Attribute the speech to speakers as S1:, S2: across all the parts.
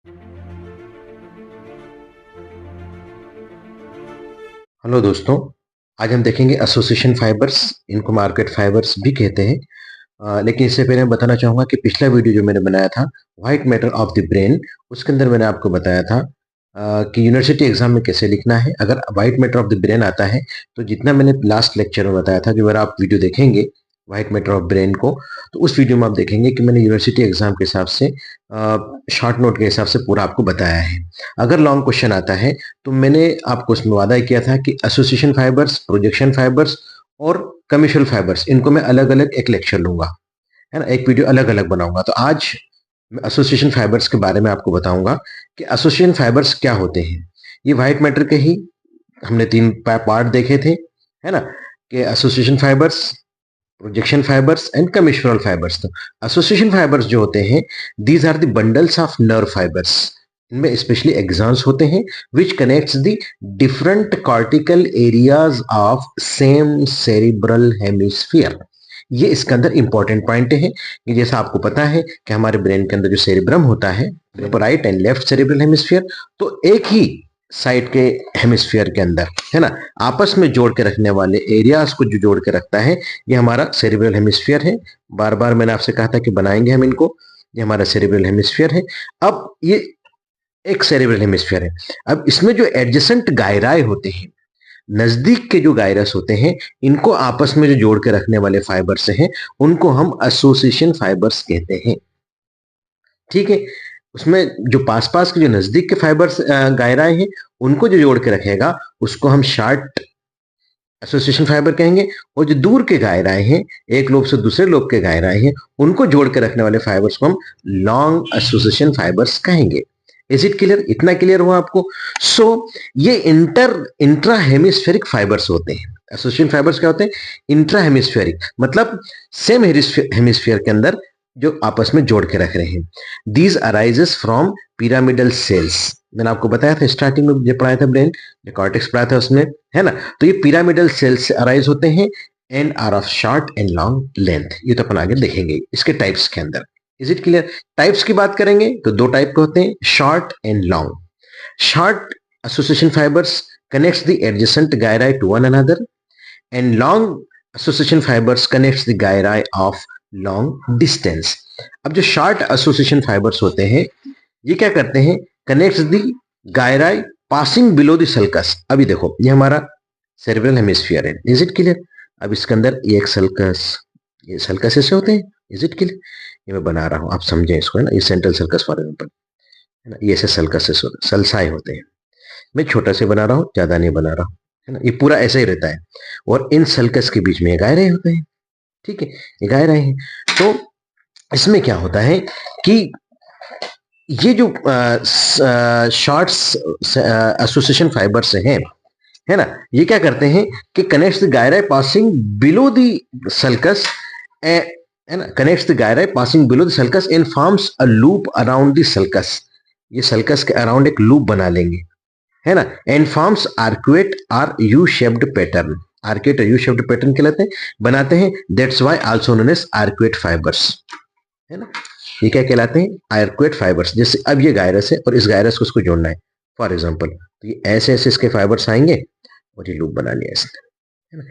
S1: Hello दोस्तों, आज हम देखेंगे एसोसिएशन फाइबर्स। इनको मार्केट फाइबर्स भी कहते हैं। लेकिन इससे पहले मैं बताना चाहूंगा कि पिछला वीडियो जो मैंने बनाया था white matter of the brain, उसके अंदर मैंने आपको बताया था कि यूनिवर्सिटी एग्जाम में कैसे लिखना है। अगर white matter of the brain आता है तो जितना मैंने लास्ट लेक्चर में बताया था, जो अगर आप वीडियो देखेंगे व्हाइट मैटर ऑफ ब्रेन को, तो उस वीडियो में आप देखेंगे कि मैंने यूनिवर्सिटी एग्जाम के हिसाब से शॉर्ट नोट के हिसाब से पूरा आपको बताया है। अगर लॉन्ग क्वेश्चन आता है तो मैंने आपको उसमें वादा किया था कि एसोसिएशन फाइबर्स, प्रोजेक्शन फाइबर्स और कमर्शियल फाइबर्स, इनको मैं अलग अलग एक लेक्चर लूंगा, है ना, एक वीडियो अलग अलग बनाऊंगा। तो आज मैं एसोसिएशन फाइबर्स के बारे में आपको बताऊंगा कि एसोसिएशन फाइबर्स क्या होते हैं। ये व्हाइट मैटर के ही हमने तीन पार्ट देखे थे, है ना, कि association fibres, projection fibres and commissural fibres. तो एसोसिएशन फाइबर्स जो होते हैं, these are the bundles of nerve fibres. इनमें स्पेशली एक्सॉन्स होते हैं which connects the different cortical areas of same cerebral hemisphere. ये इसके अंदर इंपॉर्टेंट पॉइंट है कि जैसा आपको पता है कि हमारे ब्रेन के अंदर जो सेरिब्रम होता है, right and left cerebral hemisphere, तो एक ही साइड के हेमिस्फीयर के अंदर, है ना, आपस में जोड़ के रखने वाले एरियाज को जो जोड़ के रखता है, ये हमारा सेरिब्रल हेमिस्फीयर है। बार बार मैंने आपसे कहा था कि बनाएंगे हम इनको। ये हमारा सेरिब्रल हेमिस्फीयर है। अब ये एक सेरिब्रल हेमिस्फीयर है। अब इसमें जो एडजेसेंट गायराए होते हैं, नजदीक के जो गायरस होते हैं, इनको आपस में जो जोड़ के रखने वाले फाइबर्स हैं, उनको हम एसोसिएशन फाइबर्स कहते हैं। ठीक है। उसमें जो पास पास के जो नजदीक के फाइबर्स गायराए हैं, उनको जो जोड़ के रखेगा उसको हम शार्ट एसोसिएशन फाइबर कहेंगे। और जो दूर के गायराए हैं, एक लोब से दूसरे लोब के गायराए हैं, उनको जोड़ के रखने वाले फाइबर्स को हम लॉन्ग एसोसिएशन फाइबर्स कहेंगे। Is it clear? इतना क्लियर हुआ आपको? ये इंट्रा हेमिस्फेरिक फाइबर्स होते हैं। एसोसिएशन फाइबर्स क्या होते हैं? इंट्रा हेमिस्फेरिक, मतलब सेम हेमिस्फीयर के अंदर जो आपस में जोड़ के रख रहे हैं। These arises from pyramidal cells. मैंने आपको बताया था स्टार्टिंग में, जो पढ़ाया था ब्रेन, जो कॉर्टेक्स पढ़ाया था उसमें, है ना। तो ये पिरामिडल सेल्स से अराइज होते हैं and are of short and long length. ये तो अपन आगे देखेंगे इसके टाइप्स के अंदर। Is it clear? टाइप्स की बात करेंगे तो दो टाइप के होते हैं, short and long. Short association fibres connects the adjacent gyri to one another, and long association fibers connects the gyri of long distance. अब जो शॉर्ट एसोसिएशन फाइबर्स होते हैं, ये क्या करते हैं? Connects the gyri passing below the sulcus. अभी देखो, ये हमारा सेरेब्रल हेमिस्फीयर है। Is it clear? अब इसके अंदर ये एक सल्कस, ये सल्कस ऐसे होते हैं। Is it clear? ये मैं बना रहा हूं, आप समझें इसको, है ना। ये सेंट्रल सर्कस फॉर एग्जाम्पल, है ना। ये ऐसे सल्कस होते, सल्साए होते हैं। मैं छोटा से बना रहा हूँ, ज्यादा नहीं बना रहा हूँ, है ना। ये पूरा ऐसा ही रहता है। और इन सल्कस के बीच में ये गायरे होते हैं। ठीक है, ये गायरे हैं। तो इसमें क्या होता है कि ये जो शॉर्ट्स एसोसिएशन फाइबर से हैं, है ना, ये क्या करते हैं कि connects the gyri passing below the sulcus, है ना, connects the gyri passing below the sulcus and forms a loop around the sulcus. ये सल्कस के अराउंड एक लूप बना लेंगे, है ना, and forms arcuate or U shaped pattern. Arcuate और यू शेप्ड पैटर्न कहलाते हैं, बनाते हैं। That's why also known as arcuate fibres, है ना। ये क्या कहलाते हैं? Arcuate fibres. जैसे अब ये गायरस है और इस गायरस को उसको जोड़ना है, फॉर एग्जाम्पल, तो ये ऐसे ऐसे इसके फाइबर्स आएंगे और ये लूप बना लिया इसने, है ना।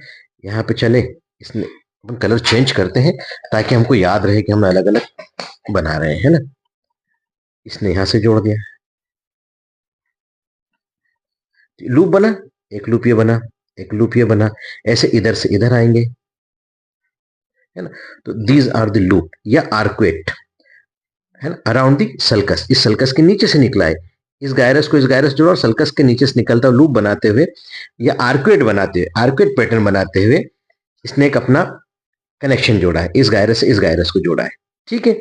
S1: यहाँ पे चले, इसने अपन कलर चेंज करते हैं ताकि हमको याद रहे कि हम अलग अलग बना रहे हैं, है ना। इसने यहां से जोड़ दिया, लूप बना, एक लूप ये बना, एक लूप ये बना, ऐसे इधर से इधर आएंगे, है ना। तो दीज आर द लूप या आर्कुएट, है ना, अराउंड दी सल्कस। इस सल्कस के नीचे से निकला है, इस गायरस को इस गायरस जोड़ा और सल्कस के नीचे से निकलता हुआ लूप बनाते हुए या आर्कुएट बनाते हुए, आर्कुएट पैटर्न बनाते हुए इसने एक अपना कनेक्शन जोड़ा है, इस गायरस से इस गायरस को जोड़ा है। ठीक है,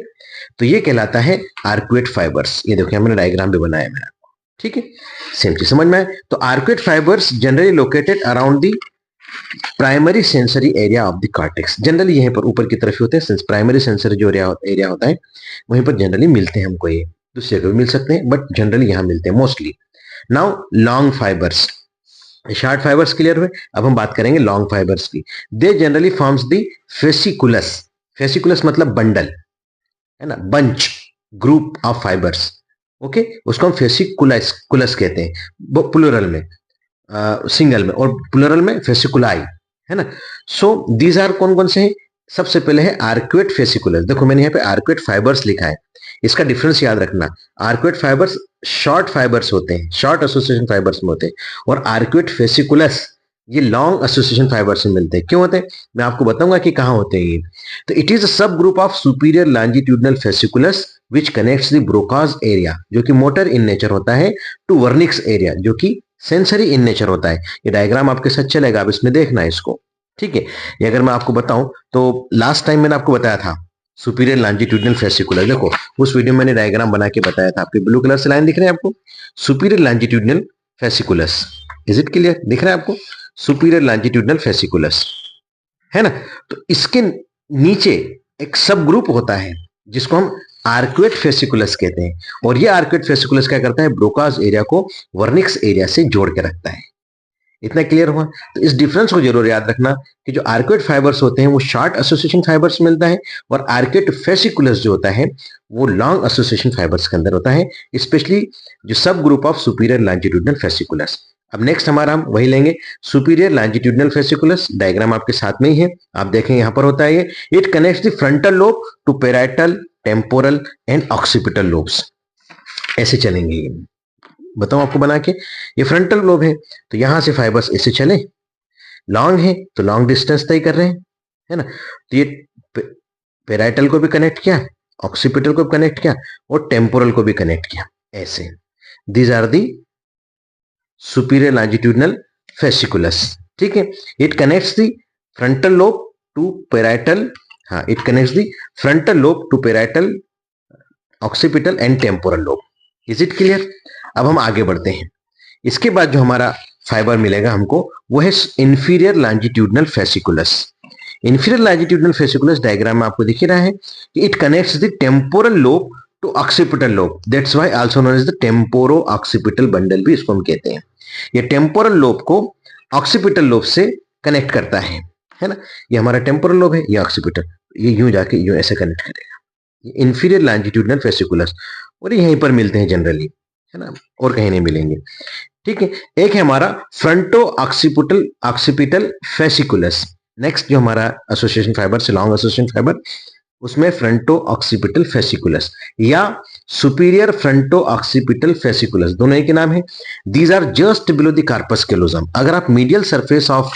S1: तो ये कहलाता है आर्कुएट फाइबर्स। ये देखिए हमने डायग्राम भी बनाया है। ठीक है, सेम चीज समझ में आए तो arcuate fibres generally located around the primary sensory area of the cortex. Generally यहीं पर ऊपर की तरफ होते हैं, प्राइमरी सेंसरी जो एरिया होता है, वहीं पर जनरली मिलते हैं हमको। ये दूसरी जगह भी मिल सकते हैं बट जनरली यहां मिलते हैं mostly. Now long fibres, short fibres clear हुए। अब हम बात करेंगे लॉन्ग फाइबर्स की। They generally forms the fasciculus. Fasciculus मतलब बंडल, है ना, bunch, group of fibres. Okay, उसको हम फेसिकुलस कहते हैं प्लूरल में, सिंगल में, और प्लूरल में फेसिकुलाई, है ना। सो दीज आर कौन कौन से हैं? सबसे पहले है आर्क्वेट फेसिकुलस। देखो मैंने यहाँ पे आर्क्वेट फाइबर्स लिखा है, इसका डिफरेंस याद रखना। आर्क्वेट फाइबर्स शॉर्ट फाइबर्स होते हैं, शॉर्ट एसोसिएशन फाइबर्स में होते हैं, और आर्क्वेट फेसिकुलस ये लॉन्ग एसोसिएशन फाइबर्स में मिलते हैं। क्यों होते हैं मैं आपको बताऊंगा कि कहाँ होते हैं ये। तो इट इज अ सब group of superior longitudinal fasciculus which connects the Broca's area, जो कि मोटर इन नेचर होता है, टू वर्निक्स एरिया, जो कि सेंसरी इन नेचर होता है। ये डायग्राम आपके साथ चलेगा, आप इसमें देखना है इसको, ठीक है। ये अगर मैं आपको बताऊं तो लास्ट टाइम मैंने आपको बताया था सुपीरियर लॉन्जिट्यूडनल फेसिकुलर, देखो उस वीडियो में मैंने डायग्राम बना के बताया था। आपके ब्लू कलर से लाइन दिख रहे हैं आपको, superior longitudinal fasciculus. Is it clear? दिख रहा है आपको सुपीरियर लॉन्जिट्यूडनल फेसिकुलस, है ना। तो इसके नीचे एक सब ग्रुप होता है जिसको हम आर्क्वेट फेसिकुलस कहते हैं, और ये आर्क्वेट फेसिकुलस क्या करता है? ब्रोकाज एरिया को वर्निक्स एरिया से जोड़ के रखता है। इतना क्लियर हुआ? तो इस डिफरेंस को जरूर याद रखना कि जो आर्क्वेट फाइबर्स होते हैं वो शॉर्ट एसोसिएशन फाइबर्स मिलता है, और आर्क्वेट फेसिकुलस जो होता है वो लॉन्ग एसोसिएशन फाइबर्स के अंदर होता है, स्पेशली जो सब group of superior longitudinal fasciculus. अब नेक्स्ट हमारा हम वही लेंगे, सुपीरियर लॉन्जिट्यूडनल फेसिकुलस। डायग्राम आपके साथ में ही है, आप देखें यहां पर होता है ये, it connects the frontal lobe to parietal, temporal and occipital lobes. ऐसे चलेंगे ये, बताऊं आपको बना के। ये फ्रंटल लोब है, तो यहां से फाइबर्स ऐसे चले, लॉन्ग है तो लॉन्ग डिस्टेंस तय कर रहे हैं, है ना। तो ये पेराइटल को भी कनेक्ट किया, ऑक्सीपिटल को भी कनेक्ट किया, और टेम्पोरल को भी कनेक्ट किया, ऐसे। These are the superior longitudinal fasciculus, ठीक है। It connects the frontal lobe to parietal, हाँ, it connects the frontal lobe to parietal, occipital and temporal lobe. Is it clear? अब हम आगे बढ़ते हैं। इसके बाद जो हमारा फाइबर मिलेगा हमको वो है inferior longitudinal fasciculus. Inferior longitudinal fasciculus diagram में आपको दिख ही रहा है कि it connects the temporal lobe to occipital lobe, that's why also known as the temporo occipital bundle भी इसको हम कहते हैं। ये टेम्पोरल लोब को ऑक्सीपिटल लोब से कनेक्ट करता है ना। ये हमारा टेम्पोरल लोब है, ये ऑक्सीपिटल, ये यूं जाके यूं ऐसे कनेक्ट करेगा। इंफीरियर लॉन्जिट्यूडनल फेसिकुलस, और यहीं पर मिलते हैं जनरली, है ना, और कहीं नहीं मिलेंगे, ठीक है। एक है हमारा fronto occipital occipital fasciculus. Next जो हमारा एसोसिएशन फाइबर से लॉन्ग एसोसिएशन फाइबर, उसमें फ्रंटो ऑक्सीपिटल फेसिकुलस या सुपीरियर फ्रंटो ऑक्सीपिटल फेसिकुलस, दोनों एक ही नाम है। These are just below the corpus callosum. अगर आप medial surface of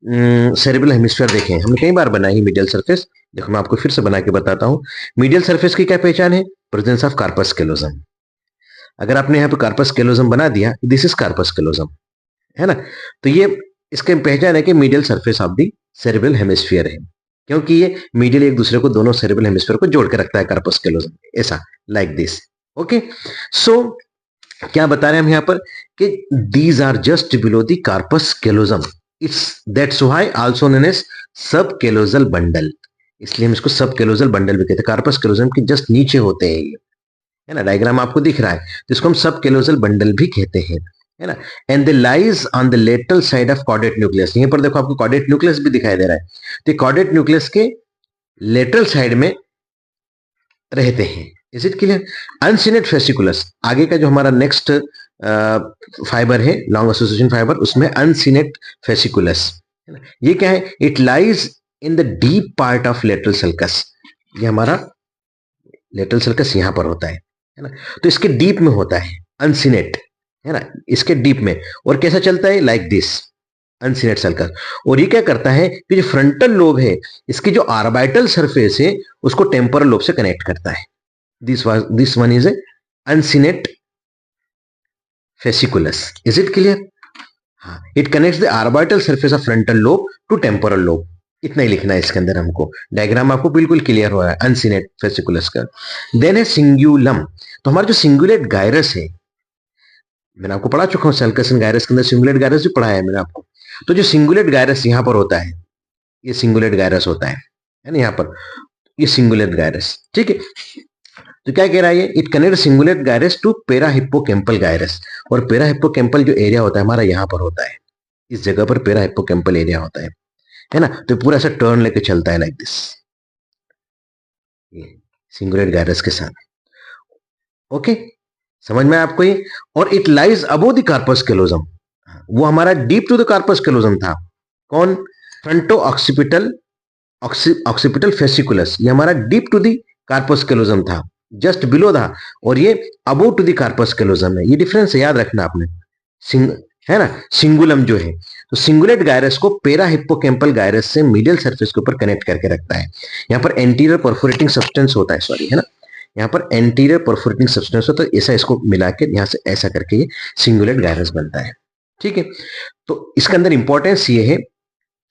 S1: cerebral hemisphere देखें, हमने कई बार बनाई है मीडियल सरफेस, देखो मैं आपको फिर से बना के बताता हूं। मीडियल सरफेस की क्या पहचान है? Presence of corpus callosum. अगर आपने यहाँ पे कार्पस कैलोसम बना दिया, दिस इज कार्पस कैलोसम, है ना। तो ये इसके पहचान है कि medial surface of the cerebral hemisphere है, क्योंकि ये मीडियल एक दूसरे को, दोनों सेरेब्रल हेमिस्फीयर को जोड़ के रखता है कार्पस कैलोसम, ऐसा, लाइक दिस। ओके, सो क्या बता रहे हैं हम यहाँ पर कि these are just below the corpus callosum, it's that's why also known as sub callosal bundle. इसलिए हम इसको सब कैलोजल बंडल भी कहते हैं, कार्पस कैलोसम के जस्ट नीचे होते हैं ये, है ना। डायग्राम आपको दिख रहा है, जिसको हम सब कैलोजल बंडल भी कहते हैं, है ना। And they lies on the lateral side of chordate nucleus. यहीं पर देखो आपको कॉर्डेट न्यूक्लियस भी दिखाई दे रहा है, तो कॉर्डेट न्यूक्लियस के लेटरल साइड में रहते हैं। Is it clear? Uncinate fasciculus, आगे का जो हमारा नेक्स्ट फाइबर है लॉन्ग एसोसिएशन फाइबर, उसमें अनसिनेट फेसिकुलस, ये क्या है? It lies in the deep part of lateral sulcus. ये हमारा लेटरल सल्कस यहां पर होता है ना। तो इसके डीप में होता है अनसिनेट, है ना, इसके डीप में। और कैसा चलता है? Like this, uncinate sulcus. और ये क्या करता है कि जो फ्रंटल लोब है, इसकी जो आर्बिटल सरफेस है उसको टेम्पोरल लोब से कनेक्ट करता है। This one is a uncinate fasciculus. Is it clear? हाँ, it connects the orbital surface of frontal lobe to temporal lobe. इतना ही लिखना है इसके अंदर हमको, डायग्राम आपको बिल्कुल क्लियर हो रहा है अनसिनेट फेसिकुलस का। देन है सिंगुलम। तो हमारा जो सिंगुलेट गायरस है, मैंने आपको पढ़ा चुका हूं सल्कस एंड गायरस के अंदर सिंगुलेट गायरस भी पढ़ाया है मैंने आपको। तो जो सिंगुलेट गायरस यहां पर होता है, ये सिंगुलेट गायरस होता है ना, यहाँ पर ये सिंगुलेट गायरस, ठीक है। तो क्या कह रहा है ये? It connect cingulate gyrus to para hippocampal gyrus. और पेरा हिप्पोकैम्पल जो एरिया होता है हमारा यहाँ पर होता है, इस जगह पर पेरा हिप्पोकैम्पल एरिया होता है ना। तो पूरा ऐसा टर्न लेके चलता है लाइक दिस, ये सिंगुलेट गायरस के साथ। ओके, समझ में आपको ये? और it lies above the corpus callosum, वो हमारा deep to the corpus callosum था। कौन? फ्रंटो ऑक्सीपिटल ऑक्सीपिटल फेसिकुलस, ये हमारा deep to the corpus callosum था, जस्ट बिलो था, और ये above to the corpus callosum है। ये डिफरेंस याद रखना आपने, है ना। सिंगुलम जो है, तो सिंगुलेट गायरस को पेरा हिप्पोकैम्पल गायरस से मीडियल सरफेस के ऊपर कनेक्ट करके रखता है। यहाँ पर एंटीरियर परफोरेटिंग सब्सटेंस होता है, सॉरी, है ना, यहाँ पर एंटीरियर परफोरेटिंग सब्सटेंस होता है, ऐसा इसको मिला के यहाँ से ऐसा करके ये सिंगुलेट गायरस बनता है। ठीक है, तो इसके अंदर इंपॉर्टेंस ये है,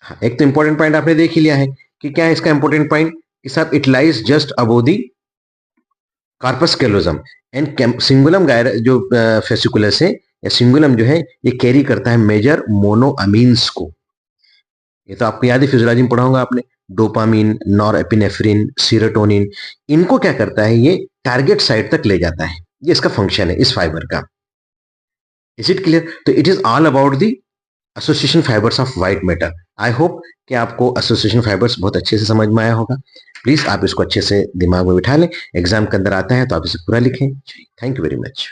S1: हाँ, एक तो इंपॉर्टेंट पॉइंट आपने देख ही लिया है कि क्या है इसका इंपॉर्टेंट पॉइंट, कि साहब it lies just above the corpus callosum and cingulum गायर जो फेसिकुलस है या सिंगुलम जो है, ये कैरी करता है मेजर मोनोअमीन्स को। ये तो आपको याद है, फिजियोलॉजी में पढ़ा होगा आपने, डोपामीन, नॉरएपिनेफ्रिन, सीरोटोनिन, इनको क्या करता है, ये टारगेट साइट तक ले जाता है। ये इसका फंक्शन है इस फाइबर का। Is it clear? तो it is all about the association fibres of white matter. I hope कि आपको एसोसिएशन फाइबर्स बहुत अच्छे से समझ में आया होगा। प्लीज आप इसको अच्छे से दिमाग में बिठा लें, एग्जाम के अंदर आता है तो आप इसे पूरा लिखें। Thank you very much.